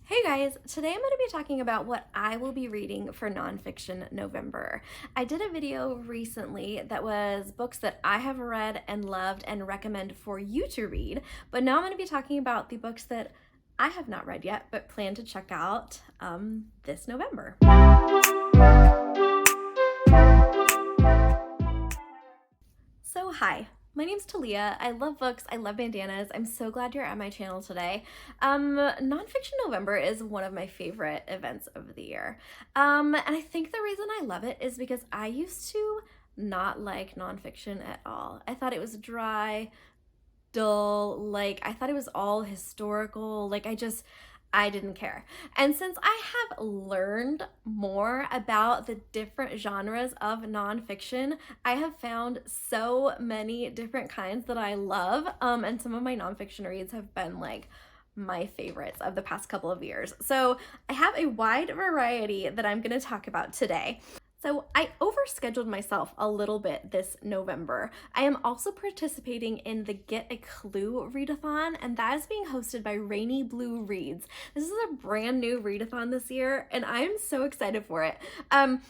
Hey guys, today I'm going to be talking about what I will be reading for Nonfiction November. I did a video recently that was books that I have read and loved and recommend for you to read, but now I'm going to be talking about the books that I have not read yet but plan to check out this November. So hi, my name's Talia. I love books, I love bandanas. I'm so glad you're at my channel today. Nonfiction November is one of my favorite events of the year. And I think the reason I love it is because I used to not like nonfiction at all. I thought it was dry, dull, I thought it was all historical, I didn't care. And since I have learned more about the different genres of nonfiction, I have found so many different kinds that I love. And some of my nonfiction reads have been my favorites of the past couple of years. So I have a wide variety that I'm going to talk about today. So I overscheduled myself a little bit this November. I am also participating in the Get a Clue readathon, and that is being hosted by Rainy Blue Reads. This is a brand new readathon this year, and I'm so excited for it.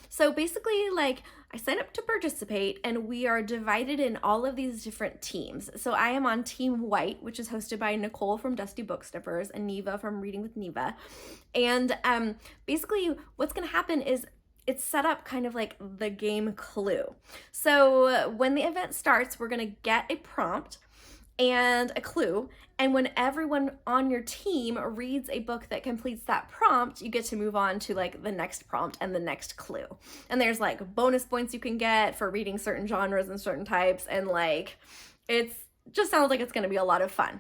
So basically, I signed up to participate, and we are divided in all of these different teams. So I am on Team White, which is hosted by Nicole from Dusty Book Sniffers and Neva from Reading with Neva. And basically, what's going to happen is it's set up kind of like the game Clue. So when the event starts, we're gonna get a prompt and a clue, and when everyone on your team reads a book that completes that prompt, you get to move on to the next prompt and the next clue. And there's bonus points you can get for reading certain genres and certain types, and it just sounds like it's gonna be a lot of fun.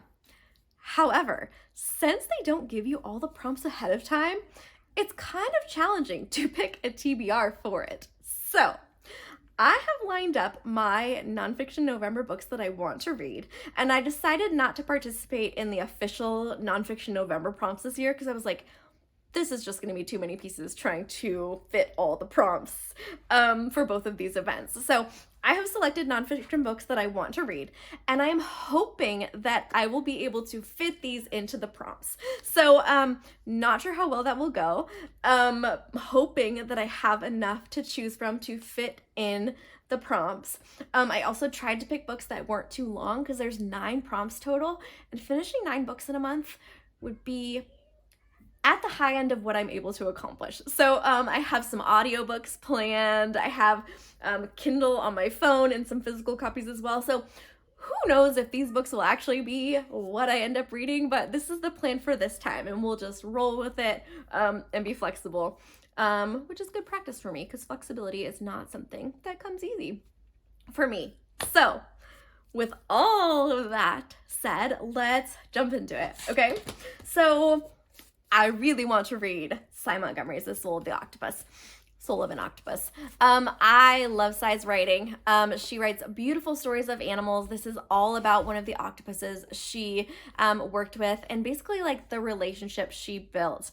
However, since they don't give you all the prompts ahead of time, it's kind of challenging to pick a TBR for it. So I have lined up my Nonfiction November books that I want to read, and I decided not to participate in the official Nonfiction November prompts this year because I was like, this is just going to be too many pieces trying to fit all the prompts for both of these events. So I have selected nonfiction books that I want to read, and I am hoping that I will be able to fit these into the prompts. So not sure how well that will go. Hoping that I have enough to choose from to fit in the prompts. I also tried to pick books that weren't too long because there's 9 prompts total, and finishing 9 books in a month would be at the high end of what I'm able to accomplish. So I have some audiobooks planned. I have Kindle on my phone and some physical copies as well. So who knows if these books will actually be what I end up reading, but this is the plan for this time, and we'll just roll with it and be flexible, which is good practice for me because flexibility is not something that comes easy for me. So with all of that said, let's jump into it, okay? So I really want to read Cy Montgomery's The Soul of an Octopus. I love Cy's writing. She writes beautiful stories of animals. This is all about one of the octopuses she worked with, and basically the relationship she built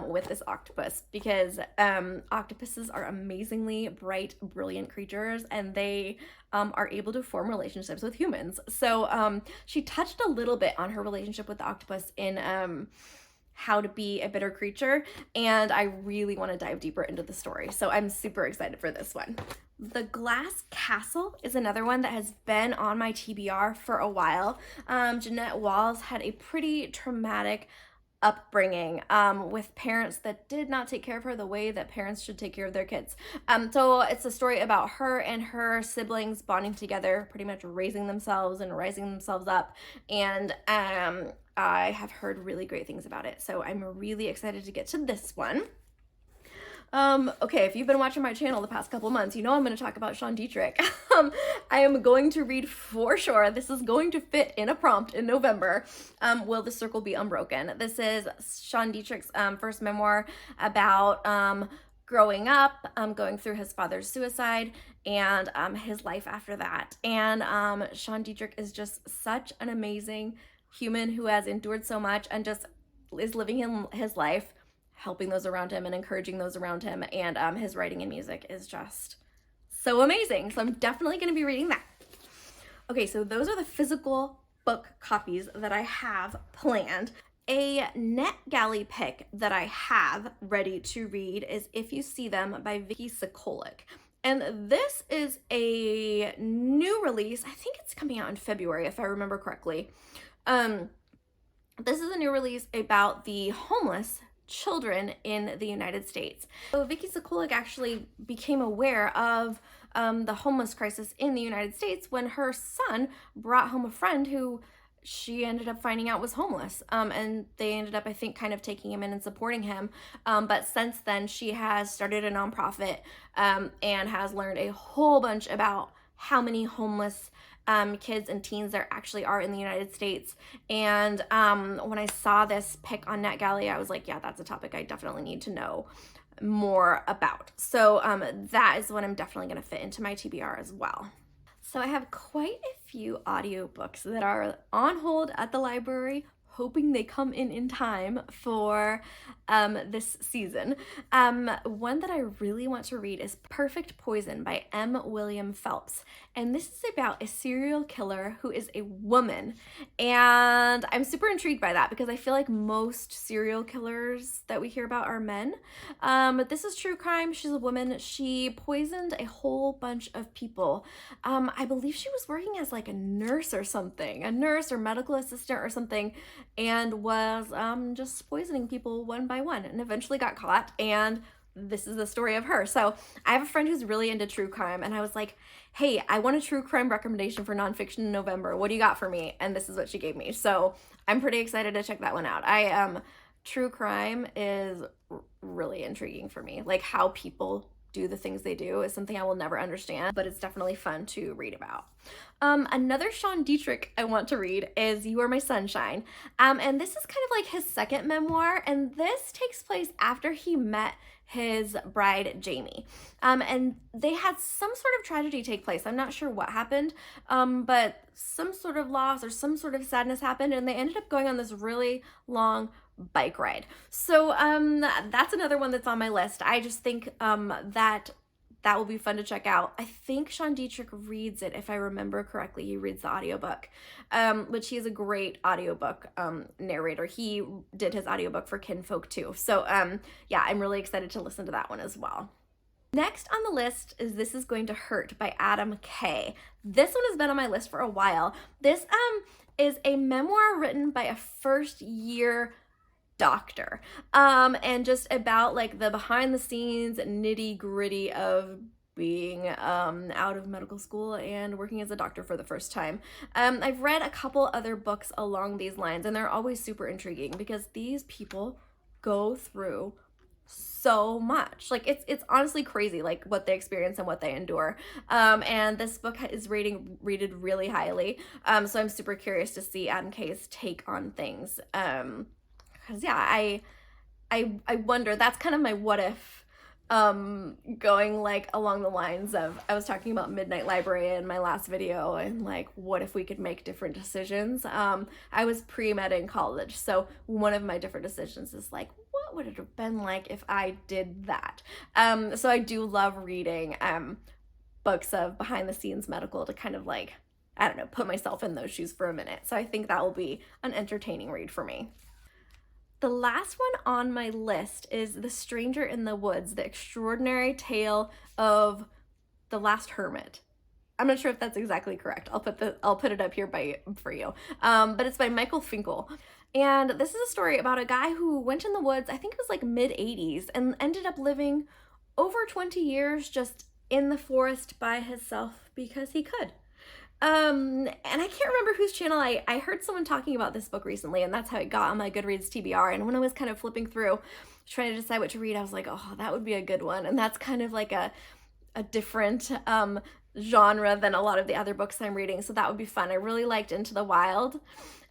with this octopus, because octopuses are amazingly bright, brilliant creatures, and they are able to form relationships with humans. So she touched a little bit on her relationship with the octopus in How to Be a Bitter Creature, and I really want to dive deeper into the story, so I'm super excited for this one. The Glass Castle is another one that has been on my TBR for a while. Jeanette Walls had a pretty traumatic upbringing with parents that did not take care of her the way that parents should take care of their kids. So it's a story about her and her siblings bonding together, pretty much raising themselves and rising themselves up, and I have heard really great things about it, so I'm really excited to get to this one. Okay, if you've been watching my channel the past couple months, you know I'm going to talk about Sean Dietrich. I am going to read for sure. This is going to fit in a prompt in November. Will the Circle Be Unbroken? This is Sean Dietrich's first memoir about growing up, going through his father's suicide, and his life after that. And Sean Dietrich is just such an amazing human who has endured so much and just is living his life, helping those around him and encouraging those around him, and his writing and music is just so amazing. So I'm definitely going to be reading that. Okay, so those are the physical book copies that I have planned. A NetGalley pick that I have ready to read is If You See Them by Vicky Sokolic. And this is a new release. I think it's coming out in February, if I remember correctly. This is a new release about the homeless children in the United States. So Vicky Sokolic actually became aware of the homeless crisis in the United States when her son brought home a friend who she ended up finding out was homeless. And they ended up, I think, kind of taking him in and supporting him. But since then, she has started a nonprofit and has learned a whole bunch about how many homeless kids and teens there actually are in the United States. And when I saw this pick on NetGalley, I was like, yeah, that's a topic I definitely need to know more about. So that is what I'm definitely going to fit into my TBR as well. So I have quite a few audiobooks that are on hold at the library, hoping they come in time for this season. One that I really want to read is Perfect Poison by M. William Phelps. And this is about a serial killer who is a woman. And I'm super intrigued by that because I feel like most serial killers that we hear about are men. But this is true crime. She's a woman. She poisoned a whole bunch of people. I believe she was working as like a nurse or something, a nurse or medical assistant or something, and was just poisoning people one by one, and eventually got caught. And this is the story of her. So I have a friend who's really into true crime, and I was like, hey, I want a true crime recommendation for Nonfiction November. What do you got for me? And this is what she gave me. So I'm pretty excited to check that one out. True crime is really intriguing for me. Like, how people do the things they do is something I will never understand, but it's definitely fun to read about. Another Sean Dietrich I want to read is You Are My Sunshine. And this is kind of like his second memoir, and this takes place after he met his bride, Jamie. And they had some sort of tragedy take place. I'm not sure what happened, but some sort of loss or some sort of sadness happened, and they ended up going on this really long bike ride. So that's another one that's on my list. I just think that will be fun to check out. I think Sean Dietrich reads it, if I remember correctly. He reads the audiobook, which he is a great audiobook narrator. He did his audiobook for Kinfolk too. So yeah, I'm really excited to listen to that one as well. Next on the list is This Is Going to Hurt by Adam Kay. This one has been on my list for a while. This is a memoir written by a first-year doctor, and just about like the behind the scenes nitty gritty of being out of medical school and working as a doctor for the first time. I've read a couple other books along these lines, and they're always super intriguing because these people go through so much. Like it's honestly crazy, like what they experience and what they endure. And this book is rated really highly. So I'm super curious to see Adam Kay's take on things. Because yeah, I wonder, that's kind of my what if, going like along the lines of, I was talking about Midnight Library in my last video, and like, what if we could make different decisions? I was pre-med in college, so one of my different decisions is like, what would it have been like if I did that? So I do love reading books of behind the scenes medical to kind of like, I don't know, put myself in those shoes for a minute. So I think that will be an entertaining read for me. The last one on my list is The Stranger in the Woods, The Extraordinary Tale of the Last Hermit. I'm not sure if that's exactly correct. I'll put it up here for you. But it's by Michael Finkel. And this is a story about a guy who went in the woods, I think it was like mid-80s, and ended up living over 20 years just in the forest by himself because he could. And I can't remember whose channel I heard someone talking about this book recently, and that's how it got on my Goodreads TBR. And when I was kind of flipping through, trying to decide what to read, I was like, oh, that would be a good one. And that's kind of like a different genre than a lot of the other books I'm reading, so that would be fun. I really liked Into the Wild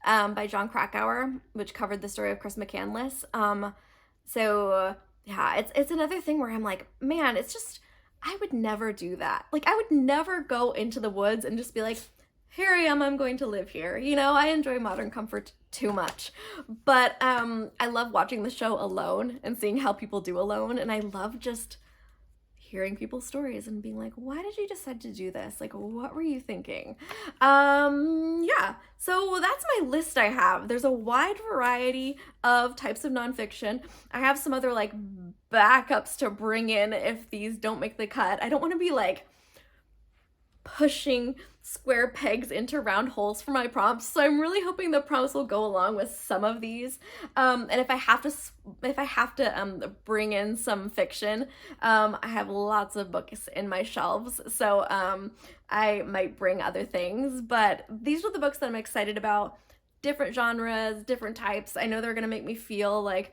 by John Krakauer, which covered the story of Chris McCandless. So yeah, it's another thing where I'm like, man, it's just, I would never do that. Like, I would never go into the woods and just be like, here I am, I'm going to live here. You know, I enjoy modern comfort too much. But I love watching the show Alone and seeing how people do Alone. And I love just, hearing people's stories and being like, why did you decide to do this? Like, what were you thinking? Yeah, so that's my list I have. There's a wide variety of types of nonfiction. I have some other like backups to bring in if these don't make the cut. I don't want to be like pushing square pegs into round holes for my prompts, so I'm really hoping the prompts will go along with some of these. And if I have to bring in some fiction, I have lots of books in my shelves, so I might bring other things, but these are the books that I'm excited about. Different genres, different types. I know they're gonna make me feel like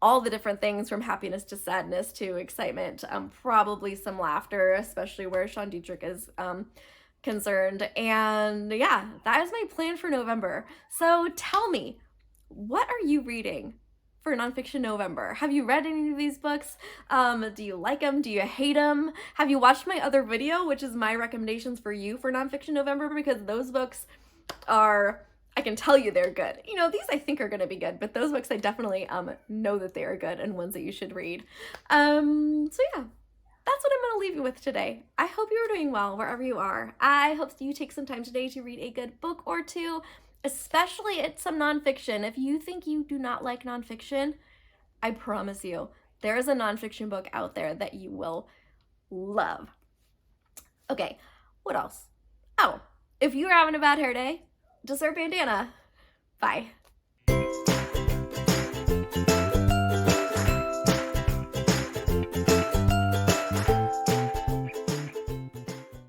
all the different things from happiness to sadness to excitement, probably some laughter, especially where Sean Dietrich is concerned. And yeah, that is my plan for November. So tell me, what are you reading for Nonfiction November? Have you read any of these books? Do you like them? Do you hate them? Have you watched my other video, which is my recommendations for you for Nonfiction November? Because those books are, I can tell you they're good. You know, these I think are going to be good, but those books I definitely know that they are good and ones that you should read. So yeah, that's what I'm going to leave you with today. I hope you are doing well wherever you are. I hope you take some time today to read a good book or two, especially it's some nonfiction. If you think you do not like nonfiction, I promise you, there is a nonfiction book out there that you will love. Okay, what else? Oh, if you're having a bad hair day, dessert bandana. Bye.